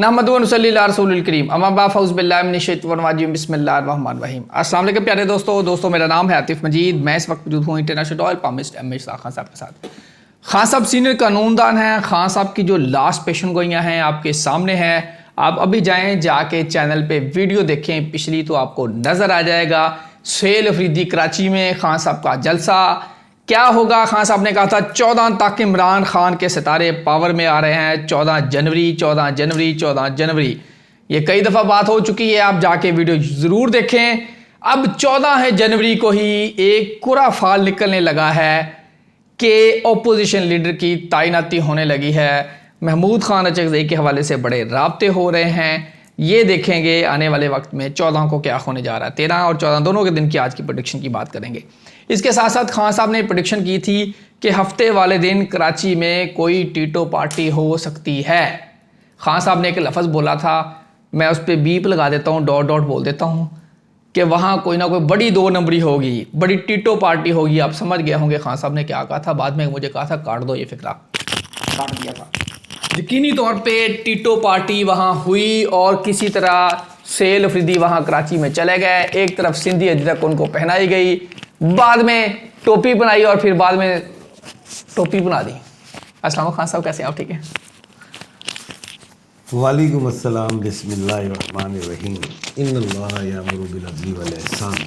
नहमदुहु व नसल्ली अला रसूलिल करीम अम्मा बाद फ़ऊज़ु बिल्लाहि मिनश शैतानिर रजीम बिस्मिल्लाहिर रहमानिर रहीम। अस्सलाम वालेकुम प्यारे दोस्तों मेरा नाम है आतिफ मजीद। मैं इस वक्त मौजूद हूँ international oil palmist MH Khan साहब के साथ। खान साहब सीनियर कानूनदान हैं। खान साहब की जो लास्ट पेशन गोइयाँ हैं आपके सामने हैं। आप अभी जाएँ जाके चैनल पे वीडियो देखें पिछली तो आपको नज़र आ जाएगा। सुहेल अफरीदी कराची में खान साहब का जलसा क्या होगा। खान साहब ने कहा था 14 तक इमरान खान के सितारे पावर में आ रहे हैं। 14 जनवरी ये कई दफ़ा बात हो चुकी है। आप जाके वीडियो ज़रूर देखें। अब 14 जनवरी को ही एक कुरा फाल निकलने लगा है कि ओपोजिशन लीडर की तैनाती होने लगी है। महमूद खान अचकज़ई के हवाले से बड़े राब्ते हो रहे हैं। ये देखेंगे आने वाले वक्त में 14 को क्या होने जा रहा है। 13 और 14 दोनों के दिन की आज की प्रेडिक्शन की बात करेंगे। इसके साथ साथ खान साहब ने प्रेडिक्शन की थी कि हफ्ते वाले दिन कराची में कोई टीटो पार्टी हो सकती है। खान साहब ने एक लफ्ज़ बोला था, मैं उस पर बीप लगा देता हूँ, डॉट डॉट बोल देता हूँ कि वहाँ कोई ना कोई बड़ी 2 नंबरी होगी, बड़ी टीटो पार्टी होगी। आप समझ गए होंगे खान साहब ने क्या कहा था। बाद में मुझे कहा था काट दो ये फिक्रा, काट दिया था। यकीनी तौर पे टीटो पार्टी वहाँ हुई और किसी तरह सुहेल अफरीदी वहाँ कराची में चले गए। एक तरफ सिंधी अजरक उनको पहनाई गई, बाद में टोपी बनाई और फिर बाद में टोपी बना दी। अस्सलाम खान साहब, कैसे आप? ठीक है। वालेकुम अस्सलाम, बिस्मिल्लाहिर्रहमानिर्रहीम। इन्नल्लाह यामुरु बिल अदली वल ihsan।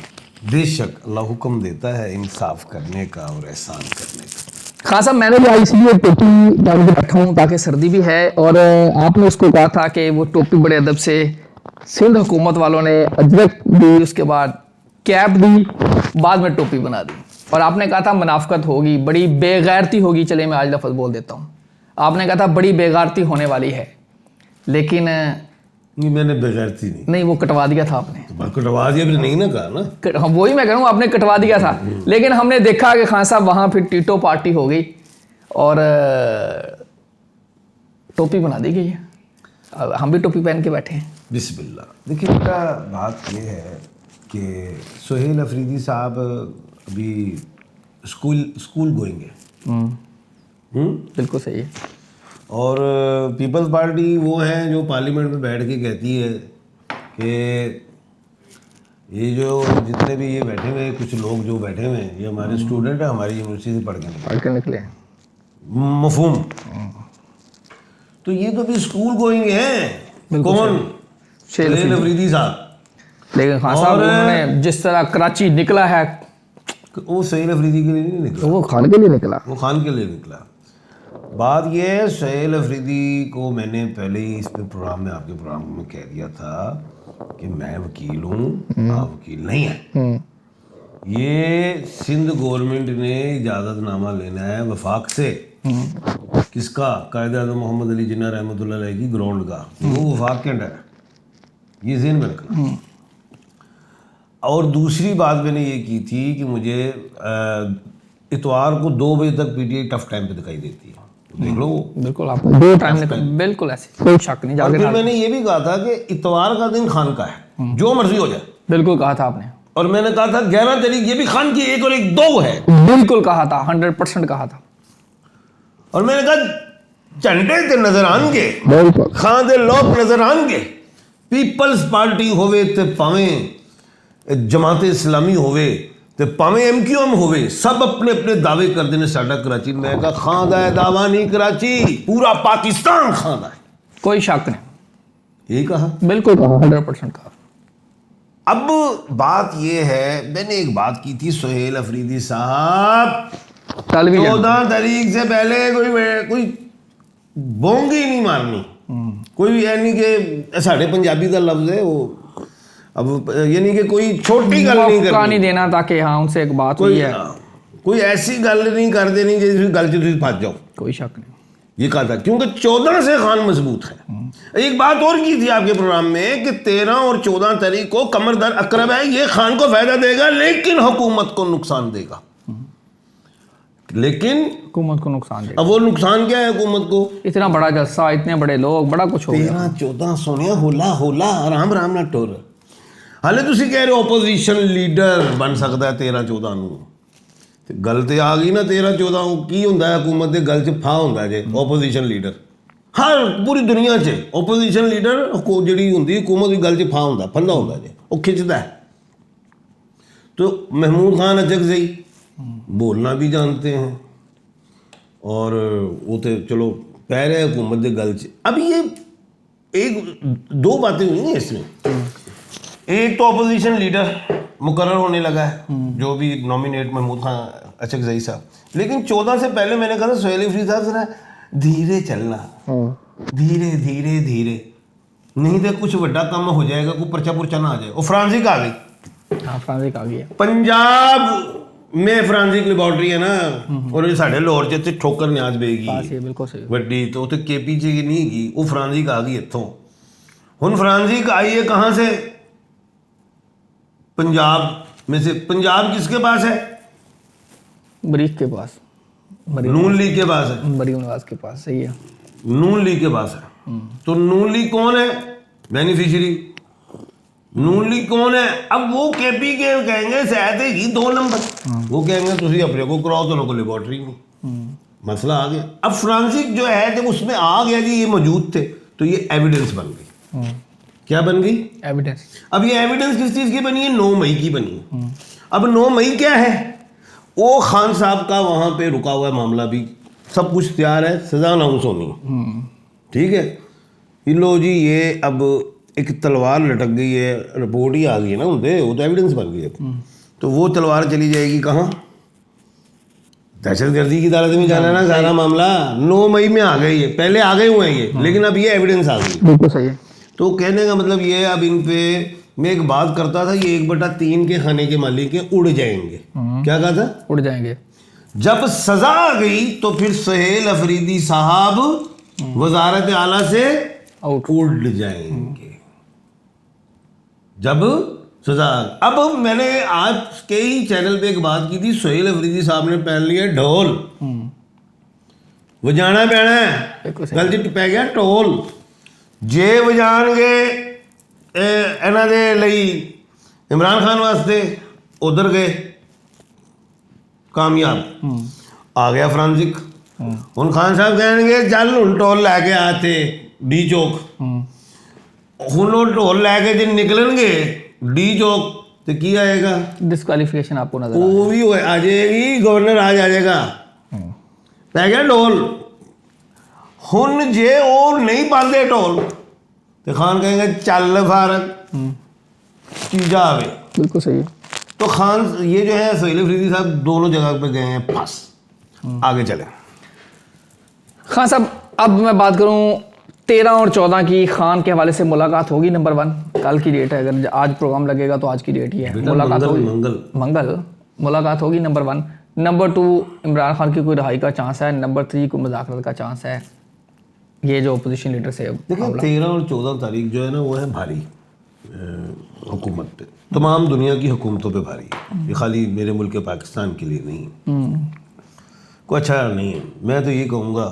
बेशक अल्लाह हुक्म देता है इंसाफ करने का और एहसान करने का। खान साहब, मैंने भी इसलिए टोपी डाल के रखा हूँ ताकि सर्दी भी है, और आपने उसको कहा था कि वो टोपी बड़े अदब से सिंध हुकूमत वालों ने अजरक दी, उसके बाद कैप दी, बाद में टोपी बना दी। और आपने कहा था मुनाफकत होगी, बड़ी बेगैरती होगी। चले मैं आज लफ्ज़ बोल देता हूँ। आपने कहा था बड़ी बेगैरती होने वाली है, लेकिन नहीं, मैंने बेगैरती नहीं, वो कटवा दिया था आपने। तो कटवा दिया भी नहीं ना कहा ना। हम वही मैं कह रहा हूँ, आपने कटवा दिया था। लेकिन हमने देखा कि खान साहब वहाँ फिर टीटो पार्टी हो गई और टोपी बना दी गई है। अब हम भी टोपी पहन के बैठे हैं। बिस्मिल्लाह। देखिए बेटा, बात यह है कि सुहेल अफरीदी साहब अभी स्कूल गोइंग है। बिल्कुल सही है। और पीपल्स पार्टी वो है जो पार्लियामेंट में बैठ के कहती है कि ये जो जितने भी ये बैठे हुए कुछ लोग जो बैठे हुए हैं ये हमारे स्टूडेंट हैं, हमारी यूनिवर्सिटी से पढ़ के निकले हैं। मफहूम। तो ये तो भी स्कूल गोइंग है। कौन? सुहेल अफरीदी साहब। लेकिन खान साहब उन्होंने जिस तरह कराची निकला है, वो सुहेल अफरीदी के लिए नहीं निकला, वो खान के लिए निकला। वो खान के लिए निकला। बात यह है, सुहेल अफरीदी को मैंने पहले ही इस प्रोग्राम में, आपके प्रोग्राम में कह दिया था कि मैं वकील हूँ, आप वकील नहीं है। ये सिंध गवर्नमेंट ने इजाज़तनामा लेना है वफाक से। किसका? कायद-ए-आज़म मोहम्मद अली जिन्ना रहमतुल्लाह अलैह की ग्राउंड का। वो वफाक के अंडर है, ये ज़हन में रखना। और दूसरी बात मैंने ये की थी कि मुझे इतवार को 2 बजे तक पीटीआई टफ टाइम पे दिखाई देती है। देख लो, बिल्कुल आपने 2 टाइम निकल, बिल्कुल ऐसे, कोई शक नहीं। और फिर मैंने ये भी कहा था कि इतवार का दिन खान का है, जो मर्जी हो जाए। बिल्कुल कहा था आपने। और मैंने कहा था 11 तारीख ये भी खान की 1 और 1 2 है। बिल्कुल कहा था, 100% कहा था। और मैंने कहा झंडे ते नजर आएंगे, खान दे लोग नजर आएंगे। पीपल्स पार्टी होवे ते भावें जमात इस्लामी होवे ते भावें MQM होवे, सब अपने अपने दावे कर देने साडा कराची। मैं कहा खां दा दावा नहीं कराची, पूरा पाकिस्तान खां दा है, कोई शक नहीं। यही कहा, बिल्कुल कहा, 100% कहा। अब बात यह है, मैंने एक बात की थी, सुहेल अफरीदी साहब 14 तारीख से पहले कोई बोंगी नहीं मारनी। कोई यानी कि साढ़े पंजाबी का लफ्ज है वो, अब यानी कि कोई छोटी गल नहीं करनी देना ताकि हाँ उनसे एक बात हुई है, कोई ऐसी गल नहीं कर देनी जिस गल से तुम फंस जाओ। कोई शक नहीं, ये कहा था, क्योंकि 14 से खान मजबूत है। एक बात और की थी आपके प्रोग्राम में कि 13 और 14 तारीख को कमर दर अकरब है, ये खान को फायदा देगा लेकिन हुकूमत को नुकसान देगा। लेकिन हुकूमत को नुकसान देगा। अब वो नुकसान क्या है हुकूमत को? इतना बड़ा जलसा, इतने बड़े लोग, बड़ा कुछ हो गया। 13-14 सोनिया होला होला आराम आराम ना टोर। हाले तुसी कह रहे हो ओपोजिशन लीडर बन सकता है 13-14 ਨੂੰ। गल तो आ गई ना 13-14 की होंदा है हुकूमत के गल च फा होंदा जे ओपोजिशन लीडर। हर पूरी दुनिया 'ਚ ओपोजिशन लीडर को ਜਿਹੜੀ ਹੁੰਦੀ हुकूमत की गल 'ਚ ਫਾ ਹੁੰਦਾ ਫੰਦਾ ਹੁੰਦਾ ਜੇ ਉਹ खिंचता है। तो महमूद खान अचकज़ई बोलना भी जानते हैं और वो तो चलो पै रहे हुकूमत के गल 'ਚ। अब ये एक दो बातें हुई हैं इसमें। एक तो अपोजिशन लीडर मुकर्रर होने लगा है, जो भी नॉमिनेट महमूद खान अचकज़ई साहब, लेकिन 14 से पहले मैंने कहा था सुहेल अफरीदी साहब जरा धीरे चलना, धीरे धीरे धीरे, नहीं तो कुछ बड़ा काम हो जाएगा, कोई पर्चा पुर्चा ना आ जाए। और फ्रांसिक आ गई। हाँ फ्रांसिक आ गई है। पंजाब में फ्रांसिक लेबोरेटरी है ना, और ये साढ़े लाहौर च ठोकर न्याज बेगी पास ही है, बिल्कुल सही। वड्डी तो उत्थे केपी च नहीं हैगी, वो फ्रांसिक आ गई इत्थों। हुण फ्रांसिक आई है कहाँ से? पंजाब में से। पंजाब किसके पास है? बरीक के पास, नून लीग के पास है, मरीम नवाज के पास, सही है। नून लीग के पास है। तो नून लीग कौन है बेनिफिशियरी? नून लीग कौन है? अब वो केपी के कहेंगे शायद ही 2 नंबर, वो कहेंगे तुझे अपने को कराओ, तो लोग लेबोरेटरी में मसला आ गया। अब फ्रांसिक जो है जब उसमें आ गया जी ये मौजूद थे, तो ये एविडेंस बन गई। क्या बन गई? एविडेंस। अब ये एविडेंस किस चीज़ की बनी है? 9 मई की बनी है। अब 9 मई क्या है? वो खान साहब का वहाँ पे रुका हुआ है मामला, भी सब कुछ तैयार है, सजा अनाउंस होनी, ठीक है। ये लो जी, ये अब एक तलवार लटक गई है, रिपोर्ट ही आ गई है ना उनसे, वो तो एविडेंस बन गई है। तो वो तलवार चली जाएगी कहाँ? दहशतगर्दी की अदालत में जाना है ना सारा मामला। 9 मई में आ गई है, पहले आ गए हुए हैं ये, लेकिन अब ये एविडेंस आ गई। बिल्कुल सही है। तो कहने का मतलब ये है, अब इन पे मैं एक बात करता था, ये 1/3 के खाने के मालिक के उड़ जाएंगे। क्या कहा था? उड़ जाएंगे। जब सजा आ गई तो फिर सुहेल अफरीदी साहब वजारत आला से उड़ जाएंगे। जब सजा, अब मैंने आज के ही चैनल पे एक बात की थी, सुहेल अफरीदी साहब ने पहन लिया ढोल, वजाना पैना है, गल च पै गया ढोल। जे वजाणगे इन्हां दे लई इमरान खान वास्ते, उधर गए कामयाब, आ गया फ्रांसिक। हुण खान साहब कहेंगे चल हुण ढोल लैके आते डी चौक। हुण वो ढोल लैके जो निकलणगे डी चौक तो की आएगा? डिस्क्वालिफिकेशन आपको नजर वो भी आ जाएगी, गवर्नर आ जाएगा, पै गया ढोल। हुण जे वो नहीं पाते ढोल तो खान कहेंगे चल फारक चीजा आवे। बिल्कुल सही है। तो खान ये जो है सुहेल अफरीदी साहब दोनों जगह पे गए हैं फंस। आगे चले खान साहब, अब मैं बात करूं 13 और 14 की, खान के हवाले से मुलाकात होगी। नंबर 1 कल की डेट है, अगर आज प्रोग्राम लगेगा तो आज की डेट ही है। मुलाकात होगी मंगल मुलाकात होगी, नंबर 1। नंबर 2 इमरान खान की कोई रहाई का चांस है। नंबर 3 कोई मुज़ाकरत का चांस है। ये जो अपोजिशन लीडर से देखिए 13 और 14 तारीख जो है ना, वो है भारी हुकूमत पे, तमाम दुनिया की हुकूमतों पे भारी है। ये खाली मेरे मुल्क के पाकिस्तान के लिए नहीं, कोई अच्छा नहीं है। मैं तो ये कहूँगा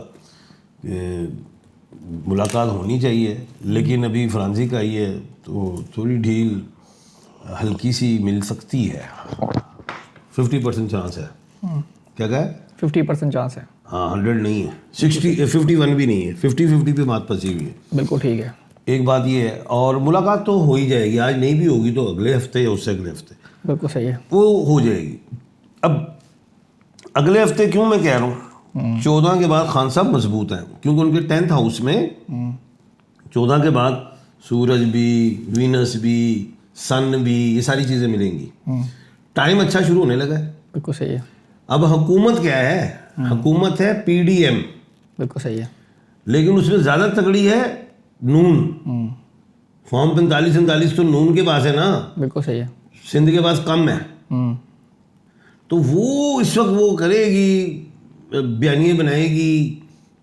मुलाकात होनी चाहिए, लेकिन अभी फ्रांसिक आई है तो थोड़ी ढील हल्की सी मिल सकती है। 50% चांस है। क्या कहा है? 50% चांस है। हाँ 100 नहीं है, 51 भी नहीं है, 50-50 पे बात फंसी हुई है। बिल्कुल ठीक है। एक बात ये है, और मुलाकात तो हो ही जाएगी, आज नहीं भी होगी तो अगले हफ्ते या उससे अगले हफ्ते बिल्कुल सही है, वो हो जाएगी। अब अगले हफ्ते क्यों मैं कह रहा हूँ, 14 के बाद खान साहब मजबूत हैं, क्योंकि उनके 10th हाउस में 14 के बाद सूरज भी, वीनस भी, सन भी, ये सारी चीज़ें मिलेंगी। टाइम अच्छा शुरू होने लगा है। बिल्कुल सही है। अब हुकूमत क्या है? हुकूमत है PDM। बिल्कुल सही है। लेकिन उसमें ज़्यादा तगड़ी है नून। फॉर्म 45-39 तो नून के पास है ना। बिल्कुल सही है। सिंध के पास कम है। तो वो इस वक्त वो करेगी, बयानिए बनाएगी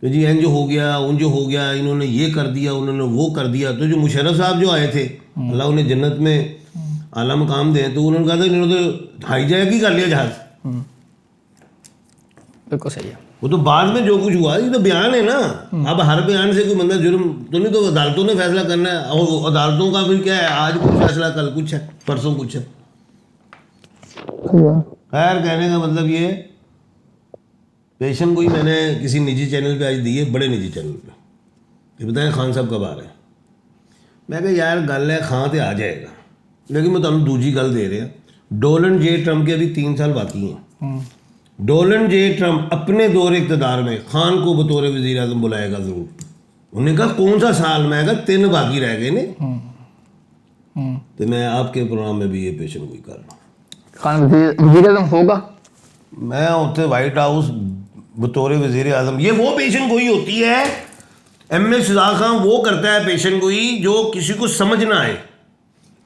कि जी एन जो हो गया, उन जो हो गया, इन्होंने ये कर दिया, उन्होंने वो कर दिया। तो जो मुशर्रफ साहब जो आए थे, अल्लाह उन्हें जन्नत में आला मकाम दे, तो उन्होंने कहा था इन्होंने तो हाईजैक ही कर लिया जहाज। बिल्कुल सही है। वो तो बाद में जो कुछ हुआ, ये तो बयान है ना। अब हर बयान से कोई बंदा जुर्म तो नहीं, तो अदालतों ने फैसला करना है। और अदालतों का फिर क्या है, आज कुछ फैसला, कल कुछ है, परसों कुछ है। खैर कहने का मतलब ये, पेशन कोई मैंने किसी निजी चैनल पे आज दी है, बड़े निजी चैनल पे, ये बताएं खान साहब कब आ रहे हैं? मैं कहा यार गल है खां तो आ जाएगा, लेकिन मैं तुहानू दूजी गल दे रहा, डोनाल्ड जे ट्रंप के अभी 3 साल बाकी हैं। डोनाल्ड जे ट्रंप अपने दौर इक़्तिदार में खान को बतौर वज़ीर आज़म बुलाएगा ज़रूर। उन्होंने कहा कौन सा साल? मैं कहा 3 बाकी रह गए ने। तो मैं आपके प्रोग्राम में भी ये पेशन गोई कर रहा हूँ। खान वज़ीर आज़म होगा? मैं उत्ते वाइट हाउस बतौर वज़ीर आज़म, ये वो पेशन गोई होती है, एम.ए. शहजाद खान वो करता है पेशन गोई जो किसी को समझ ना आए।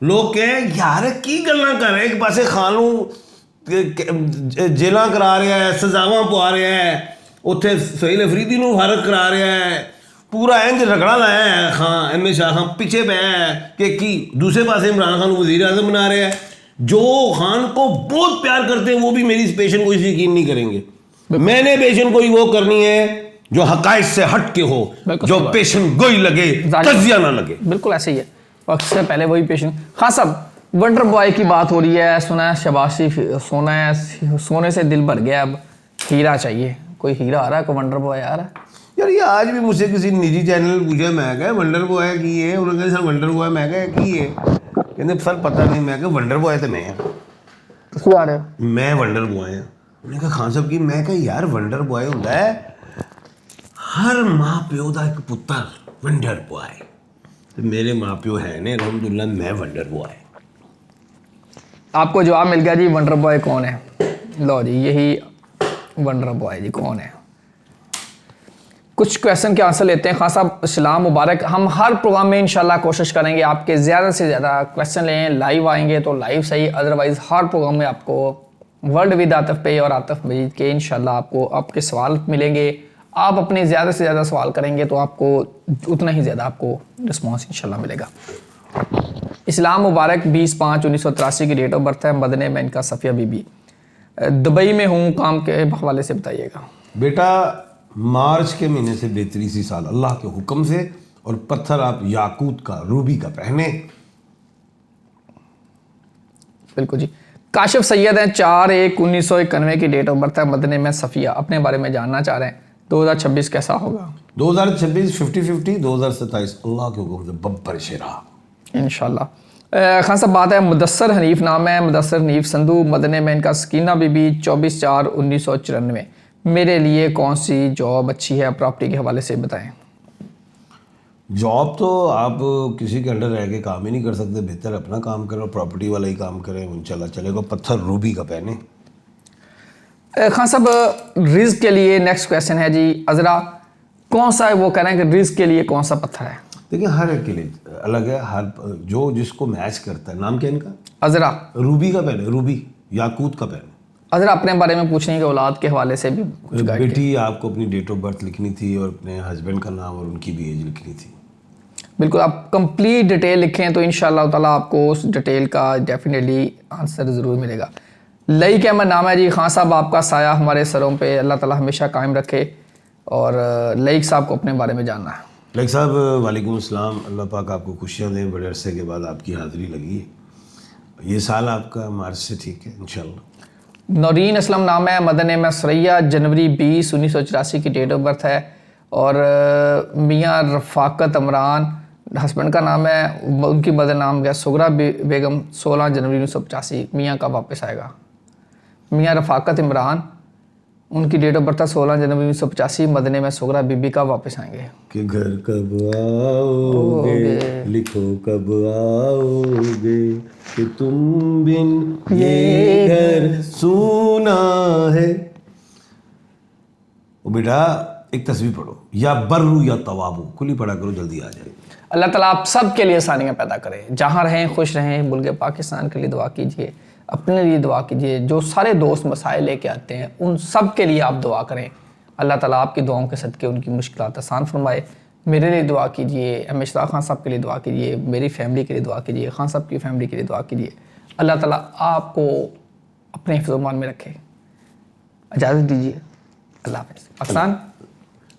लोग कहें यार की गल्लां कर रहे, एक पासे खान जेलां करा रहा है, सजावां पवा रहा है, उत्थे सोहेल अफरीदी नूं फारग करा रहा है, पूरा इंज रगड़ा लाया है खान, एम.ए. शाह खान पीछे पे है कि की दूसरे पासे इमरान खान को वज़ीर आज़म बना रहे हैं। जो खान को बहुत प्यार करते हैं वो भी मेरी इस पेशन गोई से यकीन नहीं करेंगे। मैंने पेशन गोई वो करनी है जो हकायत से हट के हो, जो पेशन गोई लगे, तजिया ना लगे। बिल्कुल ऐसे ही है। वक्त से पहले वही पेशन। खान साहब वंडर बॉय की बात हो रही है, सुना है शबाशी सोना है, सोने से दिल भर गया, अब हीरा चाहिए। कोई हीरा आ रहा है, कोई वंडर बॉय आ रहा है? यार ये आज भी मुझसे किसी निजी चैनल पूछा, मैं कहा वंडर बॉय की है, उन्होंने कहा सर वंडर बॉय, मैं कहा की है, कहते सर पता नहीं। मैं कहा वंडर बॉय तो मैं तुम आ रहे हो? मैं वंडर बॉय है। उन्होंने कहा खान साहब की, मैं कहा यार वंडर बॉय होता है हर माँ प्यो का एक पुत्र वंडर बॉय, तो मेरे माँ प्यो है ने अलहमदुलिल्लाह, मैं वंडर बॉय। आपको जवाब मिल गया जी, वंडर बॉय कौन है? लो जी, यही वंडर बॉय जी कौन है। कुछ क्वेश्चन के आंसर लेते हैं। खान साहब इस्लाम मुबारक। हम हर प्रोग्राम में इंशाल्लाह कोशिश करेंगे आपके ज़्यादा से ज़्यादा क्वेश्चन लें। लाइव आएंगे तो लाइव सही, अदरवाइज़ हर प्रोग्राम में आपको वर्ल्ड विद आतिफ पे और आतिफ मजीद के इंशाल्लाह आपको आपके सवाल मिलेंगे। आप अपने ज़्यादा से ज़्यादा सवाल करेंगे तो आपको उतना ही ज़्यादा आपको रिस्पॉन्स इंशाल्लाह मिलेगा। इस्लाम मुबारक। 20/5/1983 की डेट ऑफ बर्थ है। मदने में इनका सफ़िया बीबी। दुबई में हूँ, काम के हवाले से बताइएगा। बेटा मार्च के महीने से बेहतरी सी साल अल्लाह के हुक्म से, और पत्थर आप याकूत का, रूबी का पहने। बिल्कुल जी। काशिफ सैयद हैं, 4/1/1991 की डेट ऑफ बर्थ है। मदने में सफ़िया। अपने बारे में जानना चाह रहे हैं 2026 कैसा होगा? 2026 50-50, 2027 अल्लाह के हुक्म से बब्बर शेरा इंशाल्लाह। खान साहब बात है मुदस्सर हनीफ नाम है, मुदस्सर हनीफ संधू। मदने में इनका सकीना बीबी। 24/4/1994। मेरे लिए कौन सी जॉब अच्छी है? प्रॉपर्टी के हवाले से बताएं। जॉब तो आप किसी के अंडर रह के काम ही नहीं कर सकते, बेहतर अपना काम करो, प्रॉपर्टी वाला ही काम करें, इंशाल्लाह चलेगा। पत्थर रूबी का पहने। खान साहब रिज़्क के लिए नेक्स्ट क्वेश्चन है जी, अजरा कौन सा है? वो कह रहे हैं कि रिज़्क के लिए कौन सा पत्थर है? देखिए हर एक के लिए अलग है, हर जो जिसको मैच करता है। नाम क्या इनका? अजरा। रूबी का पहने, रूबी याकूत का पहने। अजरा अपने बारे में पूछने की औलाद के हवाले से भी कुछ गाइड बेटी आपको अपनी डेट ऑफ बर्थ लिखनी थी और अपने हस्बैंड का नाम और उनकी भी एज लिखनी थी। बिल्कुल, आप कंप्लीट डिटेल लिखें तो इंशाल्लाह ताला आपको उस डिटेल का डेफिनेटली आंसर ज़रूर मिलेगा। लईक अहमद नाम है जी। खान साहब आपका साया हमारे सरों पे अल्लाह ताला हमेशा कायम रखे। और लईक साहब को अपने बारे में जानना है। लईक साहब वालेकुम अस्सलाम, अल्लाह पाक आपको खुशियाँ दें, बड़े अरसे के बाद आपकी हाज़िरी लगी है। ये साल आपका मार्च से ठीक है इंशाल्लाह। नौरीन असलम नाम है। मदने में सरैया। जनवरी 20/1984 की डेट ऑफ बर्थ है। और मियाँ रफ़ाकत इमरान हस्बैंड का नाम है, उनकी मदर नाम है सुगरा बेगम। 16 जनवरी 1985 मियाँ कब वापस आएगा? मियाँ रफ़ाकत इमरान, उनकी डेट ऑफ बर्थ है 16 जनवरी 1985। मदने में सुगरा बीबी कब वापस आएंगे? कि घर कब आओगे, लिखो कब आओगे, कि तुम बिन ये घर सूना है। ओ बेटा एक तस्वीर पढ़ो, या बर्रू या तवाबू, कुली पढ़ा करो, जल्दी आ जाएगी। अल्लाह ताला आप सब के लिए आसानियाँ पैदा करे, जहाँ रहें खुश रहें। मुल्क पाकिस्तान के लिए दुआ कीजिए, अपने लिए दुआ कीजिए। जो सारे दोस्त मसाइल लेके आते हैं उन सब के लिए आप दुआ करें। अल्लाह ताला आपकी दुआओं के सदक़े उनकी मुश्किलात आसान फरमाए। मेरे लिए दुआ कीजिए, एम इशराक खान साहब के लिए दुआ कीजिए, मेरी फैमिली के लिए दुआ कीजिए, खान साहब की फैमिली के लिए दुआ कीजिए। अल्लाह ताला आपको अपने हिफ्ज़-ओ-मान में रखे। इजाज़त दीजिए, अल्लाह हाफ़िज़। पाकिस्तान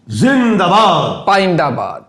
जिंदाबाद, पाइंदाबाद।